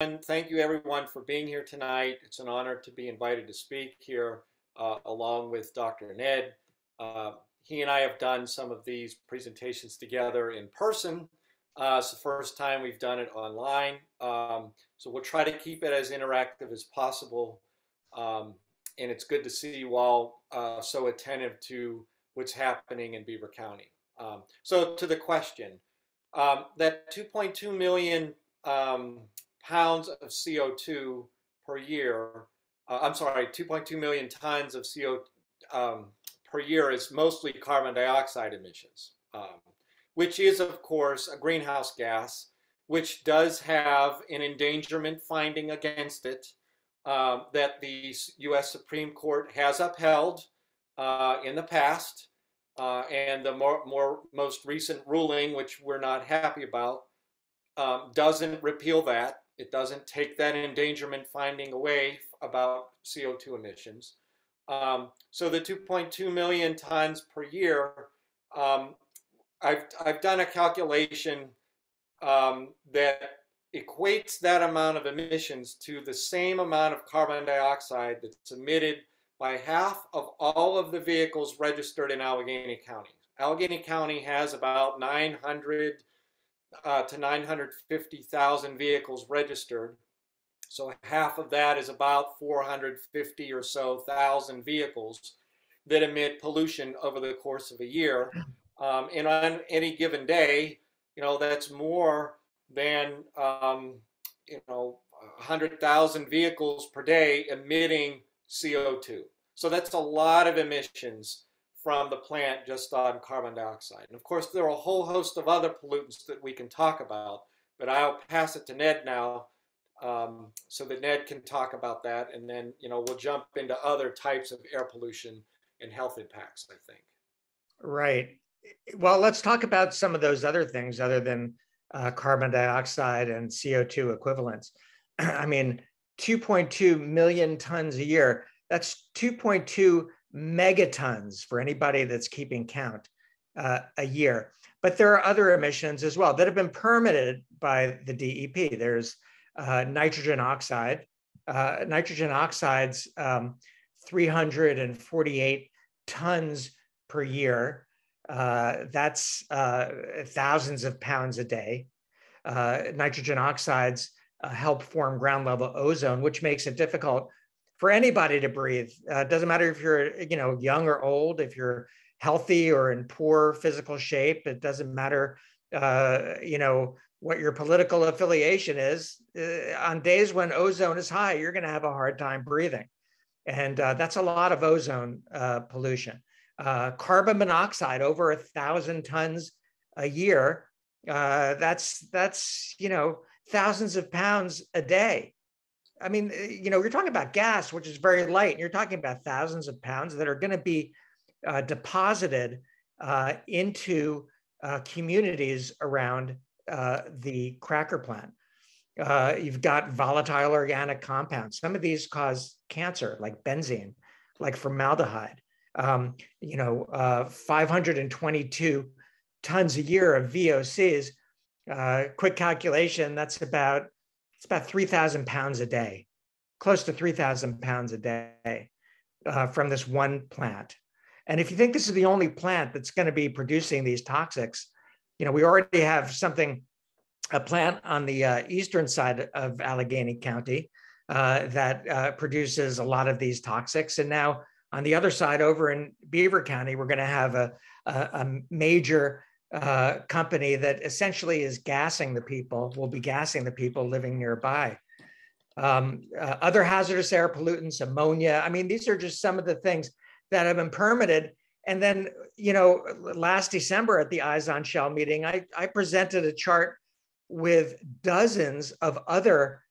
And thank you everyone for being here tonight. It's an honor to be invited to speak here along with Dr. Ned. Uh, he and I have done some of these presentations together in person. It's the first time we've done it online. So we'll try to keep it as interactive as possible. And it's good to see you all so attentive to what's happening in Beaver County. So to the question, that 2.2 million pounds of CO2 per year, I'm sorry, 2.2 million tons of CO per year is mostly carbon dioxide emissions, which is, of course, a greenhouse gas, which does have an endangerment finding against it that the U.S. Supreme Court has upheld in the past. And the most recent ruling, which we're not happy about, doesn't repeal that. It doesn't take that endangerment finding away about CO2 emissions. So the 2.2 million tons per year, I've done a calculation that equates that amount of emissions to the same amount of carbon dioxide that's emitted by half of all of the vehicles registered in Allegheny County. Allegheny County has about 900 to 950,000 vehicles registered. So half of that is about 450 or so thousand vehicles that emit pollution over the course of a year. And on any given day, that's more than 100,000 vehicles per day emitting CO2. So that's a lot of emissions from the plant just on carbon dioxide. And of course, there are a whole host of other pollutants that we can talk about, but I'll pass it to Ned now so that Ned can talk about that. And then, we'll jump into other types of air pollution and health impacts, I think. Right. Well, let's talk about some of those other things other than carbon dioxide and CO2 equivalents. I mean, 2.2 million tons a year, that's 2.2 megatons for anybody that's keeping count a year. But there are other emissions as well that have been permitted by the DEP. There's nitrogen oxide. Nitrogen oxide's 348 tons per year. That's thousands of pounds a day. Nitrogen oxides help form ground level ozone, which makes it difficult for anybody to breathe. It doesn't matter if you're young or old, if you're healthy or in poor physical shape. It doesn't matter what your political affiliation is. On days when ozone is high, you're going to have a hard time breathing. And that's a lot of ozone pollution. Carbon monoxide, over 1,000 tons a year. That's thousands of pounds a day. I mean, you're talking about gas, which is very light, and you're talking about thousands of pounds that are going to be deposited into communities around the cracker plant. You've got volatile organic compounds. Some of these cause cancer, like benzene, like formaldehyde. 522 tons a year of VOCs. Quick calculation, that's about 3,000 pounds a day, close to 3,000 pounds a day from this one plant. And if you think this is the only plant that's going to be producing these toxics, we already have a plant on the eastern side of Allegheny County that produces a lot of these toxics. And now on the other side, over in Beaver County, we're going to have a major company that essentially is gassing the people, will be gassing the people living nearby. Other hazardous air pollutants, ammonia. I mean, these are just some of the things that have been permitted. And then, last December at the Eyes on Shell meeting, I presented a chart with dozens of other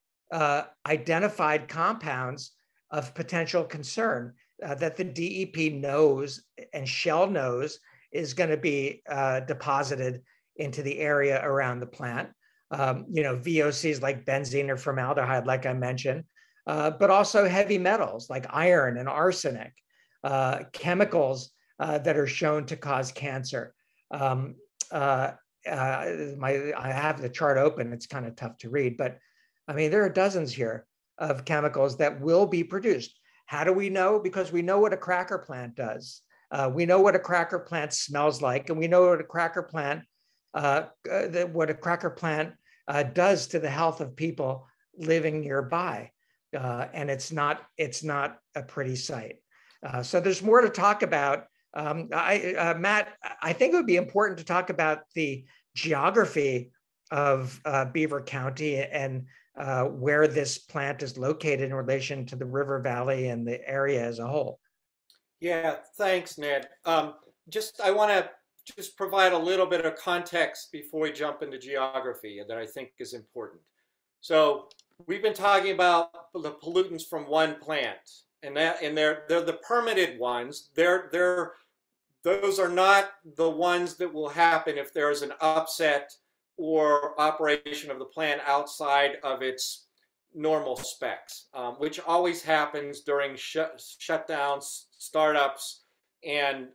identified compounds of potential concern that the DEP knows and Shell knows is going to be deposited into the area around the plant. VOCs like benzene or formaldehyde, like I mentioned, but also heavy metals like iron and arsenic, chemicals that are shown to cause cancer. I have the chart open. It's kind of tough to read, but I mean, there are dozens here of chemicals that will be produced. How do we know? Because we know what a cracker plant does. We know what a cracker plant smells like, and we know what a cracker plant does to the health of people living nearby. And it's not a pretty sight. So there's more to talk about. Matt, I think it would be important to talk about the geography of Beaver County and where this plant is located in relation to the river valley and the area as a whole. Yeah, thanks, Ned. I want to just provide a little bit of context before we jump into geography that I think is important. So we've been talking about the pollutants from one plant, and they're the permitted ones. Those are not the ones that will happen if there's an upset or operation of the plant outside of its normal specs, which always happens during shutdowns, startups, and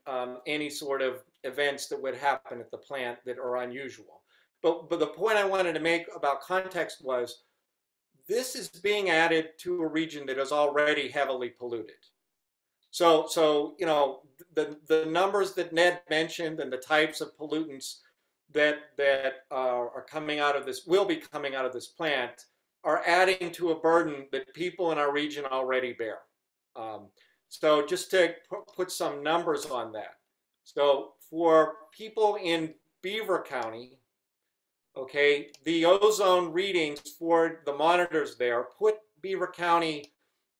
any sort of events that would happen at the plant that are unusual. But the point I wanted to make about context was this is being added to a region that is already heavily polluted. So you know, the numbers that Ned mentioned and the types of pollutants that are coming out of this, will be coming out of this plant, are adding to a burden that people in our region already bear. So just to put some numbers on that. So for people in Beaver County, okay, the ozone readings for the monitors there put Beaver County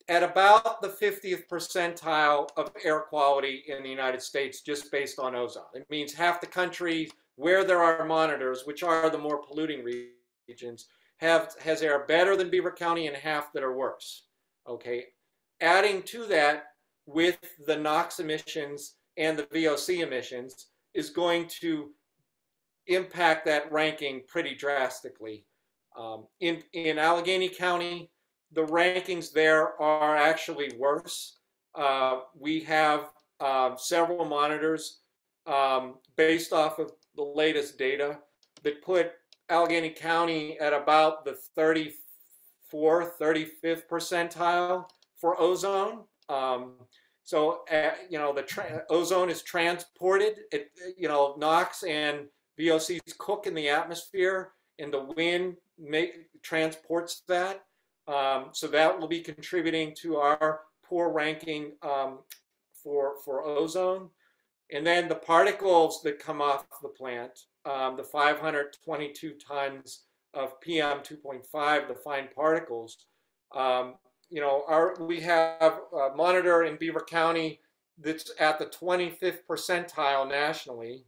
at about the 50th percentile of air quality in the United States just based on ozone. It means half the country where there are monitors, which are the more polluting regions, has air better than Beaver County and half that are worse. Okay, adding to that with the NOx emissions and the VOC emissions is going to impact that ranking pretty drastically. In Allegheny County, the rankings there are actually worse. We have several monitors based off of the latest data that put Allegheny County at about the 34th, 35th percentile for ozone. You know, the ozone is transported. NOx and VOCs cook in the atmosphere, and the wind transports that. So that will be contributing to our poor ranking for ozone. And then the particles that come off the plant, the 522 tons of PM 2.5, the fine particles. You know, we have a monitor in Beaver County that's at the 25th percentile nationally.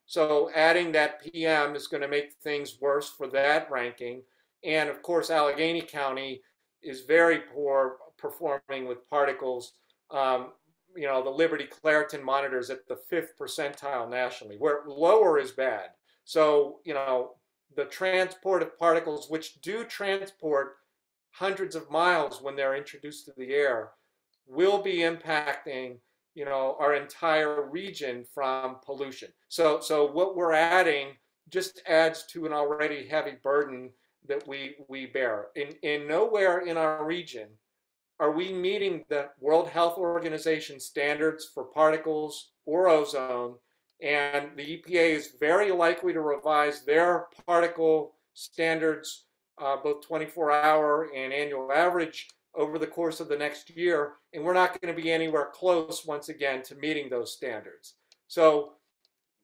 So adding that PM is going to make things worse for that ranking. And of course, Allegheny County is very poor performing with particles. You know, the Liberty Clairton monitors at the 5th percentile nationally, where lower is bad. So, you know, the transport of particles, which do transport hundreds of miles when they're introduced to the air, will be impacting, you know, our entire region from pollution. So what we're adding just adds to an already heavy burden that we bear. In nowhere in our region are we meeting the World Health Organization standards for particles or ozone, and the EPA is very likely to revise their particle standards, both 24-hour and annual average, over the course of the next year, and we're not going to be anywhere close, once again, to meeting those standards. So,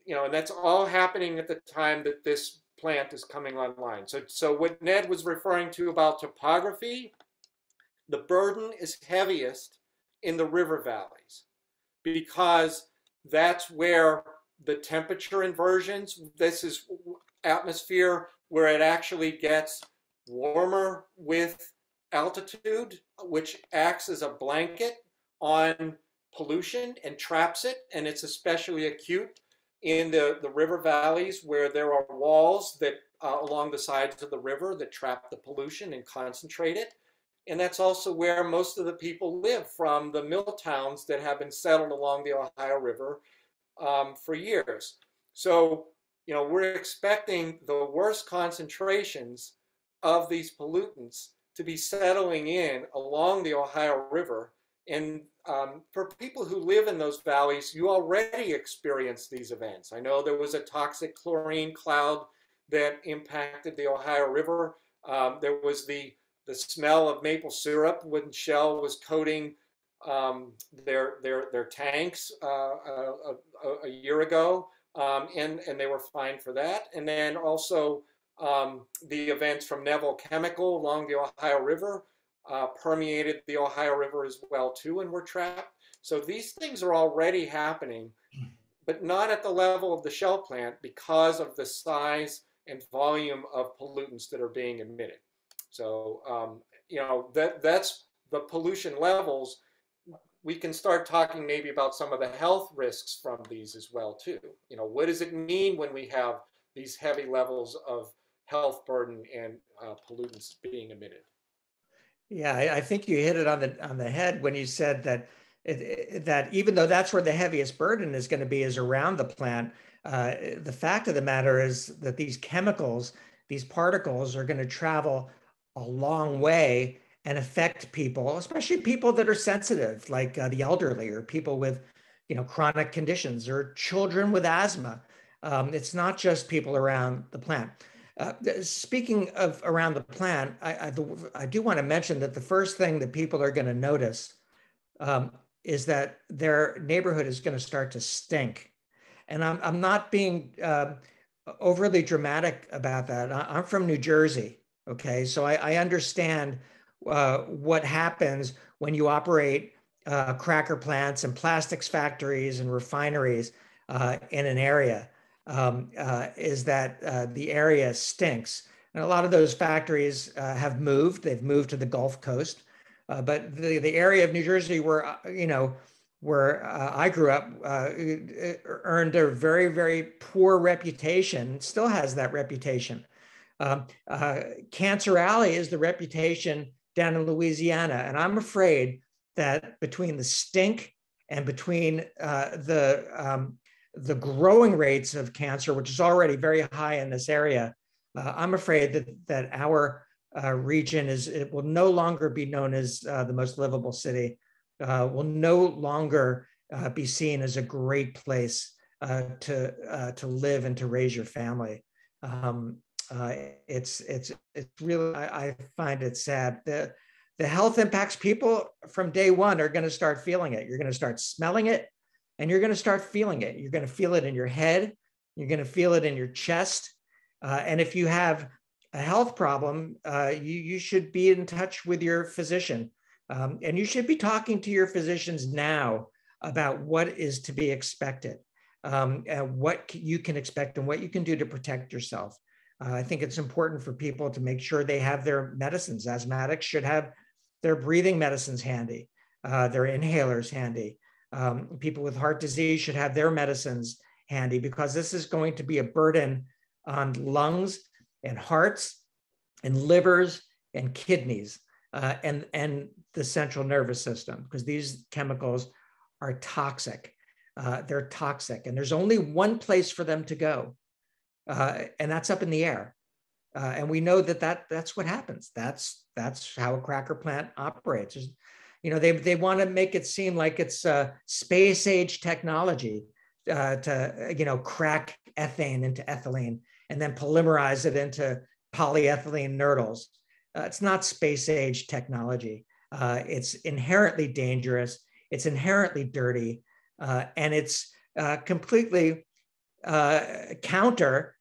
you know, and that's all happening at the time that this plant is coming online. So what Ned was referring to about topography, the burden is heaviest in the river valleys because that's where the temperature inversions, this is atmosphere where it actually gets warmer with altitude, which acts as a blanket on pollution and traps it. And it's especially acute in the river valleys where there are walls that along the sides of the river that trap the pollution and concentrate it. And that's also where most of the people live from the mill towns that have been settled along the Ohio River for years. So, you know, we're expecting the worst concentrations of these pollutants to be settling in along the Ohio River. And for people who live in those valleys, you already experience these events. I know there was a toxic chlorine cloud that impacted the Ohio River. There was the smell of maple syrup when Shell was coating their tanks a year ago, and they were fined for that. And then also the events from Neville Chemical along the Ohio River permeated the Ohio River as well too, and were trapped. So these things are already happening, but not at the level of the Shell plant because of the size and volume of pollutants that are being emitted. So you know, that's the pollution levels. We can start talking maybe about some of the health risks from these as well too. You know, what does it mean when we have these heavy levels of health burden and pollutants being emitted? Yeah, I think you hit it on the head when you said that that even though that's where the heaviest burden is going to be is around the plant, the fact of the matter is that these chemicals, these particles are going to travel a long way and affect people, especially people that are sensitive, like the elderly or people with, you know, chronic conditions or children with asthma. It's not just people around the plant. Speaking of around the plant, I do want to mention that the first thing that people are going to notice is that their neighborhood is going to start to stink. And I'm not being overly dramatic about that. I'm from New Jersey, okay? So I understand what happens when you operate cracker plants and plastics factories and refineries in an area. Is that the area stinks. And a lot of those factories have moved. They've moved to the Gulf Coast. But the area of New Jersey where, you know, where I grew up earned a very, very poor reputation, still has that reputation. Cancer Alley is the reputation down in Louisiana. And I'm afraid that between the stink and between the growing rates of cancer, which is already very high in this area, I'm afraid that our region it will no longer be known as the most livable city, will no longer be seen as a great place to live and to raise your family. It's really, I find it sad. The health impacts people from day one are going to start feeling it. You're going to start smelling it, and you're going to start feeling it. You're going to feel it in your head. You're going to feel it in your chest. And if you have a health problem, you should be in touch with your physician. And you should be talking to your physicians now about what is to be expected, and what you can expect and what you can do to protect yourself. I think it's important for people to make sure they have their medicines. Asthmatics should have their breathing medicines handy, their inhalers handy. People with heart disease should have their medicines handy, because this is going to be a burden on lungs and hearts and livers and kidneys and the central nervous system, because these chemicals are toxic. They're toxic, and there's only one place for them to go, and that's up in the air. And we know that's what happens. That's how a cracker plant operates. You know, they want to make it seem like it's space age technology to, you know, crack ethane into ethylene and then polymerize it into polyethylene nurdles. It's not space age technology. It's inherently dangerous. It's inherently dirty, and it's completely counter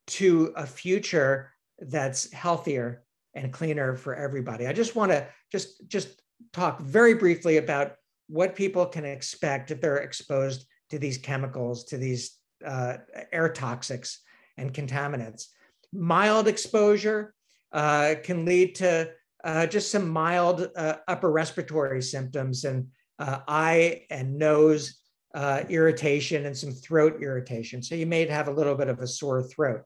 to a future that's healthier and cleaner for everybody. I just want to just talk very briefly about what people can expect if they're exposed to these chemicals, to these air toxics and contaminants. Mild exposure can lead to just some mild upper respiratory symptoms and eye and nose irritation and some throat irritation. So you may have a little bit of a sore throat.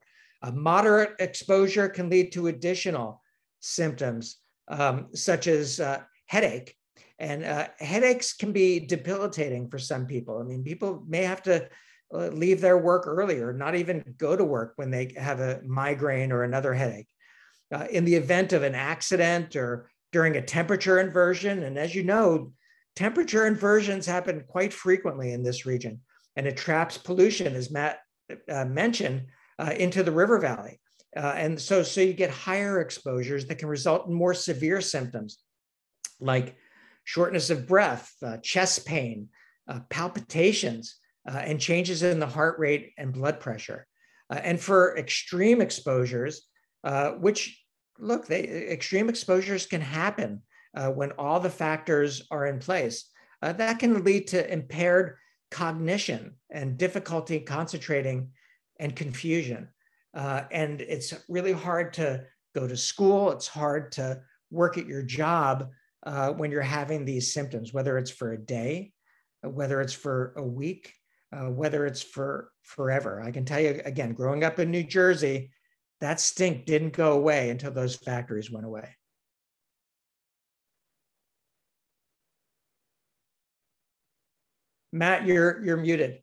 Moderate exposure can lead to additional symptoms such as headache. And headaches can be debilitating for some people. I mean, people may have to leave their work earlier, not even go to work when they have a migraine or another headache. in the event of an accident or during a temperature inversion. And as you know, temperature inversions happen quite frequently in this region, and it traps pollution, as Matt mentioned, into the river valley. And so you get higher exposures that can result in more severe symptoms like shortness of breath, chest pain, palpitations, and changes in the heart rate and blood pressure. And for extreme exposures, extreme exposures can happen when all the factors are in place. That can lead to impaired cognition and difficulty concentrating and confusion. And it's really hard to go to school. It's hard to work at your job when you're having these symptoms, whether it's for a day, whether it's for a week, whether it's for forever. I can tell you, again, growing up in New Jersey, that stink didn't go away until those factories went away. Matt, you're muted.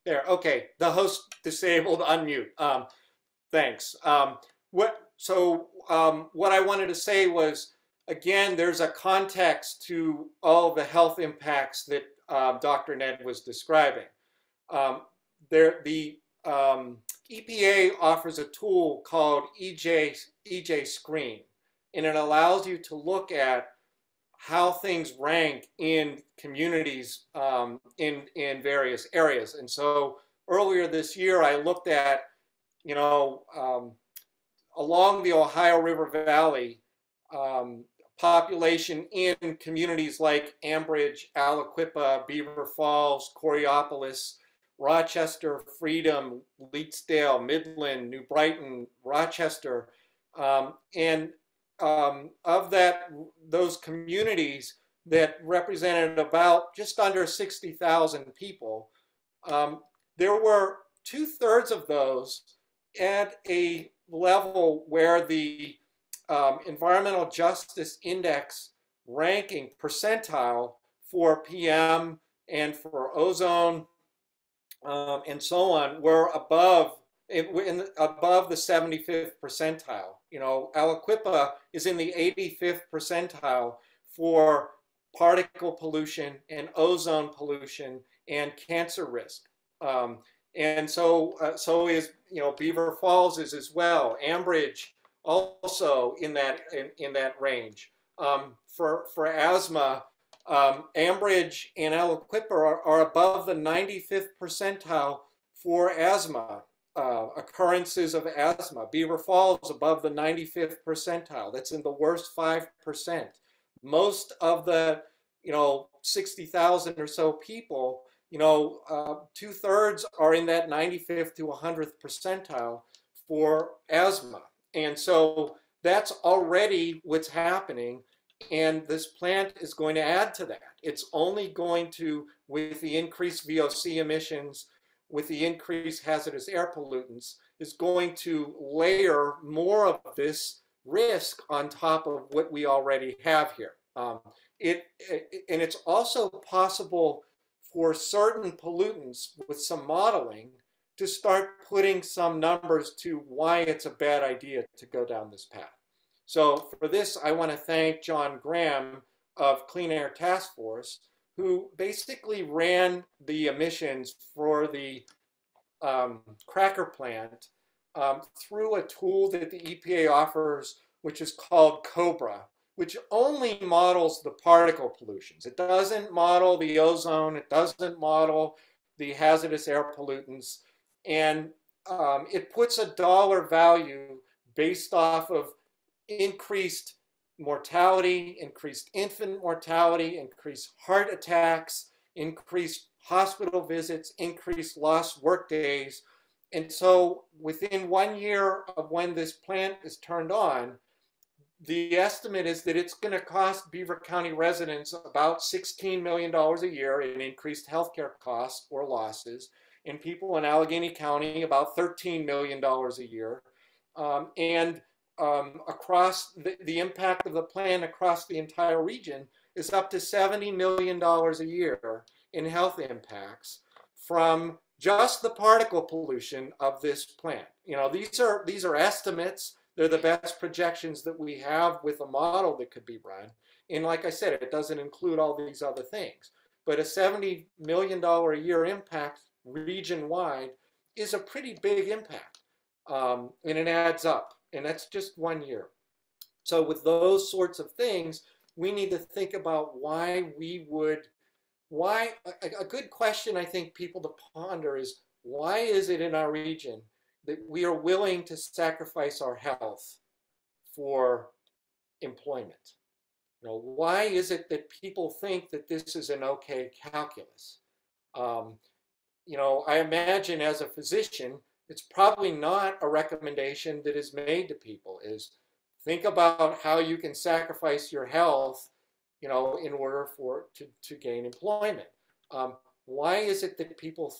There, okay. The host disabled unmute. Thanks. What I wanted to say was, again, there's a context to all the health impacts that Dr. Ned was describing. The EPA offers a tool called EJ Screen, and it allows you to look at how things rank in communities in various areas. And so earlier this year, I looked at, along the Ohio River Valley, population in communities like Ambridge, Aliquippa, Beaver Falls, Coriopolis, Rochester, Freedom, Leetsdale, Midland, New Brighton, Rochester, and of those communities that represented about just under 60,000 people, there were 2/3 of those at a level where the Environmental Justice Index ranking percentile for PM and for ozone and so on were above the 75th percentile. Aliquippa is in the 85th percentile for particle pollution and ozone pollution and cancer risk. And so is, Beaver Falls is as well. Ambridge also in that range. For asthma, Ambridge and Aliquippa are above the 95th percentile for asthma. Occurrences of asthma. Beaver Falls above the 95th percentile. That's in the worst 5%. Most of the 60,000 or so people, 2/3 are in that 95th to 100th percentile for asthma. And so that's already what's happening. And this plant is going to add to that. It's only going to, with the increased VOC emissions, with the increased hazardous air pollutants, is going to layer more of this risk on top of what we already have here. And it's also possible for certain pollutants with some modeling to start putting some numbers to why it's a bad idea to go down this path. So for this, I want to thank John Graham of Clean Air Task Force, who basically ran the emissions for the cracker plant through a tool that the EPA offers, which is called COBRA, which only models the particle pollutions. It doesn't model the ozone. It doesn't model the hazardous air pollutants. And it puts a dollar value based off of increased mortality, increased infant mortality, increased heart attacks, increased hospital visits, increased lost work days. And so within 1 year of when this plant is turned on, the estimate is that it's going to cost Beaver County residents about $16 million a year in increased healthcare costs or losses. and people in Allegheny County about $13 million a year. Across the impact of the plan across the entire region is up to $70 million a year in health impacts from just the particle pollution of this plant. You know, these are estimates. They're the best projections that we have with a model that could be run. And like I said, it doesn't include all these other things. But a $70 million a year impact region-wide is a pretty big impact. And it adds up. And that's just 1 year. So with those sorts of things, we need to think about a good question I think people to ponder is, why is it in our region that we are willing to sacrifice our health for employment? You know, why is it that people think that this is an okay calculus? You know, I imagine as a physician, it's probably not a recommendation that is made to people is think about how you can sacrifice your health, you know, in order to gain employment. Why is it that people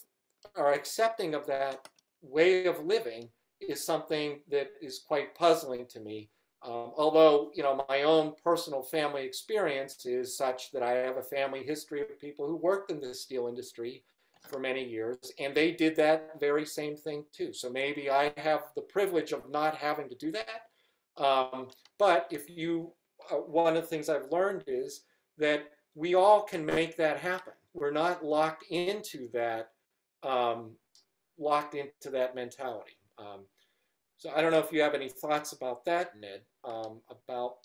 are accepting of that way of living is something that is quite puzzling to me. Although, you know, my own personal family experience is such that I have a family history of people who worked in the steel industry for many years, and they did that very same thing too. So maybe I have the privilege of not having to do that. But if you, one of the things I've learned is that we all can make that happen. We're not locked into that mentality. So I don't know if you have any thoughts about that, Ned, about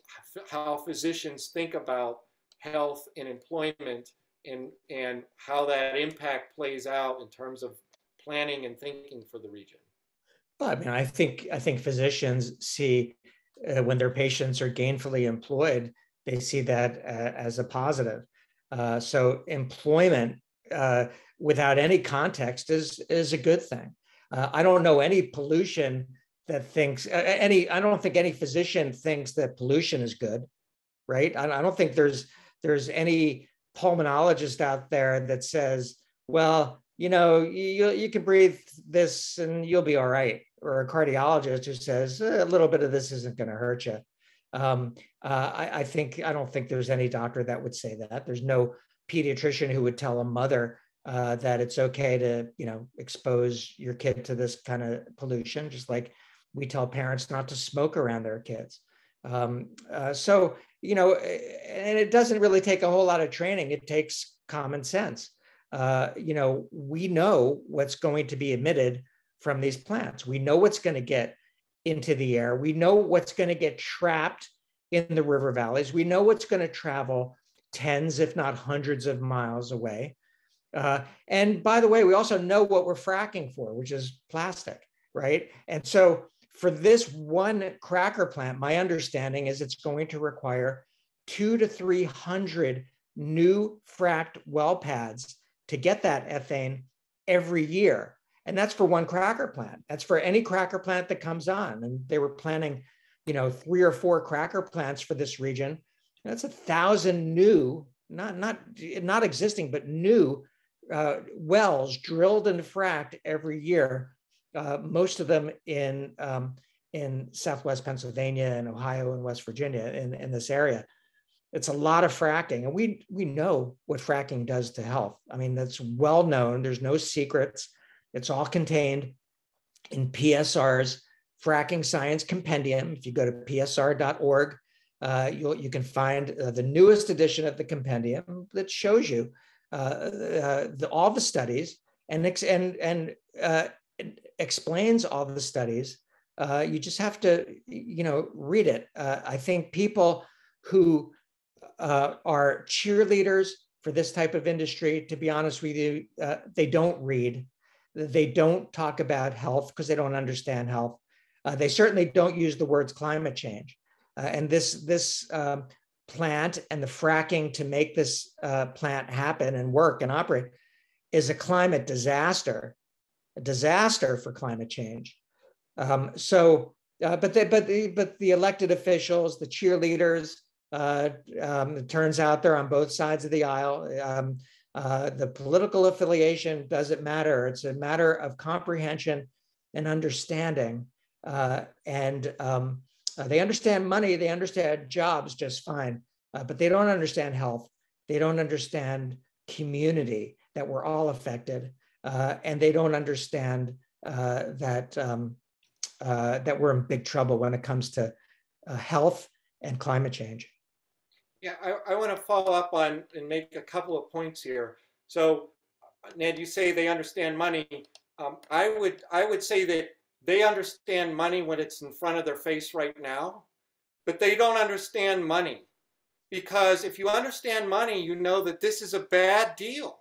how physicians think about health and employment and how that impact plays out in terms of planning and thinking for the region. Well, I mean, I think physicians see when their patients are gainfully employed, they see that as a positive. So employment without any context is a good thing. I don't know any pollution that thinks I don't think any physician thinks that pollution is good, right? I don't think there's any pulmonologist out there that says, well, you know, you can breathe this and you'll be all right. Or a cardiologist who says a little bit of this isn't going to hurt you. I don't think there's any doctor that would say that. There's no pediatrician who would tell a mother that it's okay to, you know, expose your kid to this kind of pollution, just like we tell parents not to smoke around their kids. So, you know, and it doesn't really take a whole lot of training. It takes common sense. You know, we know what's going to be emitted from these plants. We know what's going to get into the air. We know what's going to get trapped in the river valleys. We know what's going to travel tens, if not hundreds of miles away. And by the way, we also know what we're fracking for, which is plastic, right? And so for this one cracker plant, my understanding is it's going to require 200 to 300 new fracked well pads to get that ethane every year. And that's for one cracker plant. That's for any cracker plant that comes on. And they were planning, you know, 3 or 4 cracker plants for this region. That's 1,000 new, not existing, but new wells drilled and fracked every year. Most of them in Southwest Pennsylvania and Ohio and West Virginia in this area. It's a lot of fracking, and we know what fracking does to health. I mean, that's well known. There's no secrets. It's all contained in PSR's Fracking Science Compendium. If you go to psr.org, you can find the newest edition of the compendium that shows you all the studies and explains all the studies. You just have to, you know, read it. I think people who are cheerleaders for this type of industry, to be honest with you, they don't read. They don't talk about health because they don't understand health. They certainly don't use the words climate change. And this plant and the fracking to make this plant happen and work and operate is a climate disaster, a disaster for climate change. But the elected officials, the cheerleaders, it turns out they're on both sides of the aisle. The political affiliation doesn't matter. It's a matter of comprehension and understanding. They understand money, they understand jobs just fine, but they don't understand health. They don't understand community, that we're all affected, and they don't understand that we're in big trouble when it comes to health and climate change. Yeah, I want to follow up on and make a couple of points here. So, Ned, you say they understand money. I would say that they understand money when it's in front of their face right now, but they don't understand money. Because if you understand money, you know that this is a bad deal,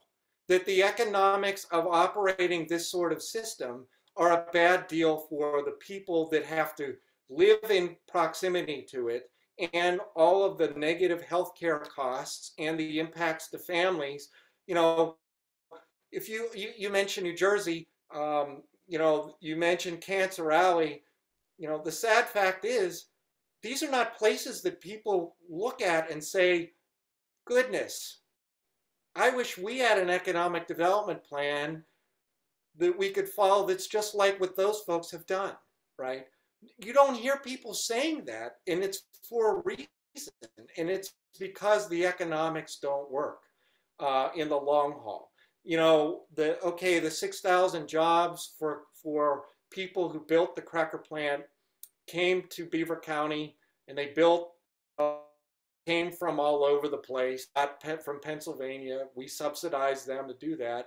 that the economics of operating this sort of system are a bad deal for the people that have to live in proximity to it, and all of the negative healthcare costs and the impacts to families. You know, if you mentioned New Jersey, you know, you mentioned Cancer Alley. You know, the sad fact is, these are not places that people look at and say, goodness, I wish we had an economic development plan that we could follow that's just like what those folks have done, right? You don't hear people saying that, and it's for a reason, and it's because the economics don't work in the long haul. You know, the 6,000 jobs for people who built the cracker plant came to Beaver County, and they came from all over the place, not from Pennsylvania. We subsidized them to do that.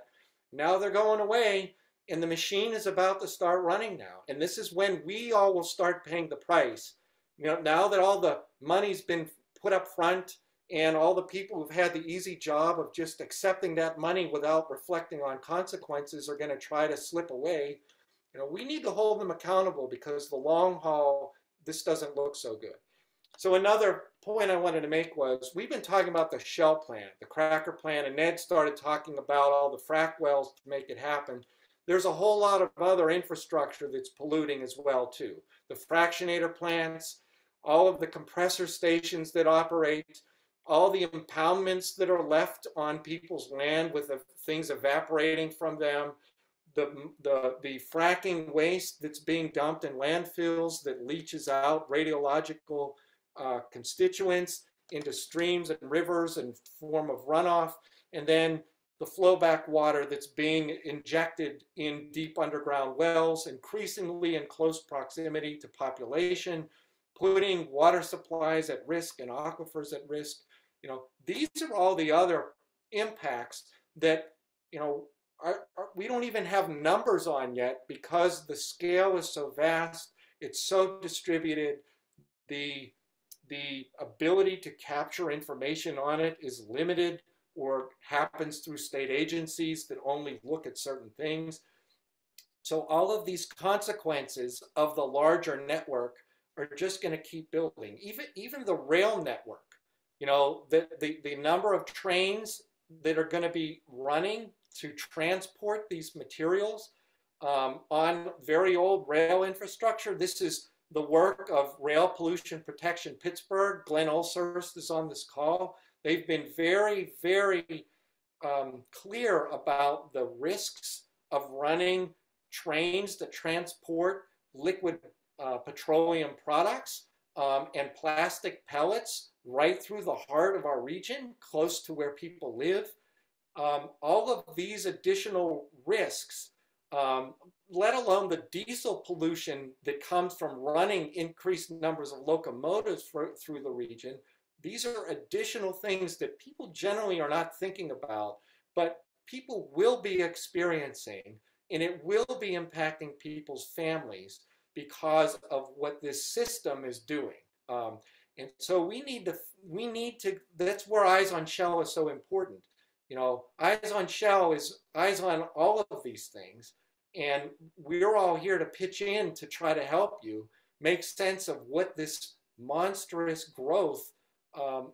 Now they're going away, and the machine is about to start running now. And this is when we all will start paying the price. You know, now that all the money's been put up front, and all the people who've had the easy job of just accepting that money without reflecting on consequences are going to try to slip away. You know, we need to hold them accountable, because the long haul, this doesn't look so good. So another point I wanted to make was, we've been talking about the Shell plant, the cracker plant, and Ned started talking about all the frack wells to make it happen. There's a whole lot of other infrastructure that's polluting as well too. The fractionator plants, all of the compressor stations that operate, all the impoundments that are left on people's land with the things evaporating from them, the fracking waste that's being dumped in landfills that leaches out radiological constituents into streams and rivers in form of runoff, and then the flowback water that's being injected in deep underground wells, increasingly in close proximity to population, putting water supplies at risk and aquifers at risk. You know, these are all the other impacts that, you know, we don't even have numbers on yet, because the scale is so vast, it's so distributed, the ability to capture information on it is limited, or happens through state agencies that only look at certain things. So all of these consequences of the larger network are just going to keep building. Even the rail network, you know, the number of trains that are going to be running to transport these materials on very old rail infrastructure. This is the work of Rail Pollution Protection Pittsburgh. Glenn Olshurst is on this call. They've been very, very clear about the risks of running trains that transport liquid petroleum products and plastic pellets right through the heart of our region, close to where people live. All of these additional risks, let alone the diesel pollution that comes from running increased numbers of locomotives through the region, these are additional things that people generally are not thinking about, but people will be experiencing, and it will be impacting people's families because of what this system is doing. And so we need to, that's where Eyes on Shell is so important. You know, Eyes on Shell is eyes on all of these things, and we're all here to pitch in to try to help you make sense of what this monstrous growth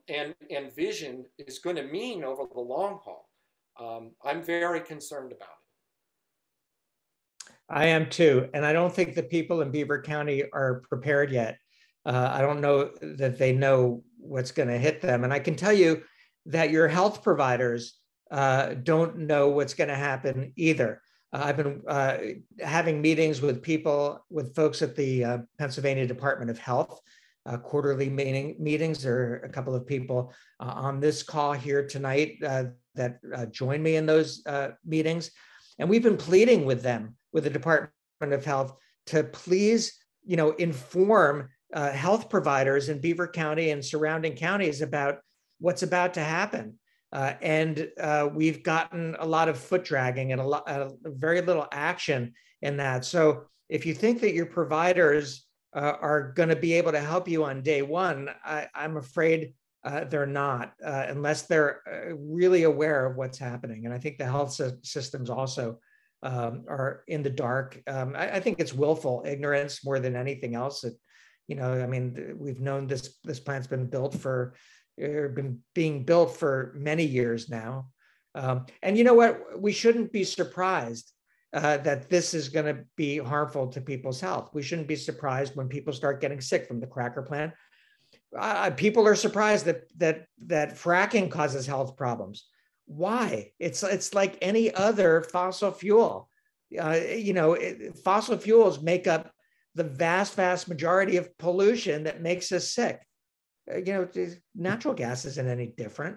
and vision is going to mean over the long haul. I'm very concerned about it. I am too, and I don't think the people in Beaver County are prepared yet. I don't know that they know what's going to hit them, and I can tell you that your health providers don't know what's going to happen either. I've been having meetings with folks at the Pennsylvania Department of Health, quarterly meetings. There are a couple of people on this call here tonight that join me in those meetings. And we've been pleading with them, with the Department of Health, to please, inform health providers in Beaver County and surrounding counties about what's about to happen. And we've gotten a lot of foot dragging and very little action in that. So if you think that your providers are going to be able to help you on day one, I'm afraid they're not, unless they're really aware of what's happening. And I think the health systems also are in the dark. I think it's willful ignorance more than anything else. We've known this plant's been being built for many years now. And you know what? We shouldn't be surprised that this is going to be harmful to people's health. We shouldn't be surprised when people start getting sick from the cracker plant. People are surprised that fracking causes health problems. Why? It's like any other fossil fuel. Fossil fuels make up the vast majority of pollution that makes us sick. Natural gas isn't any different.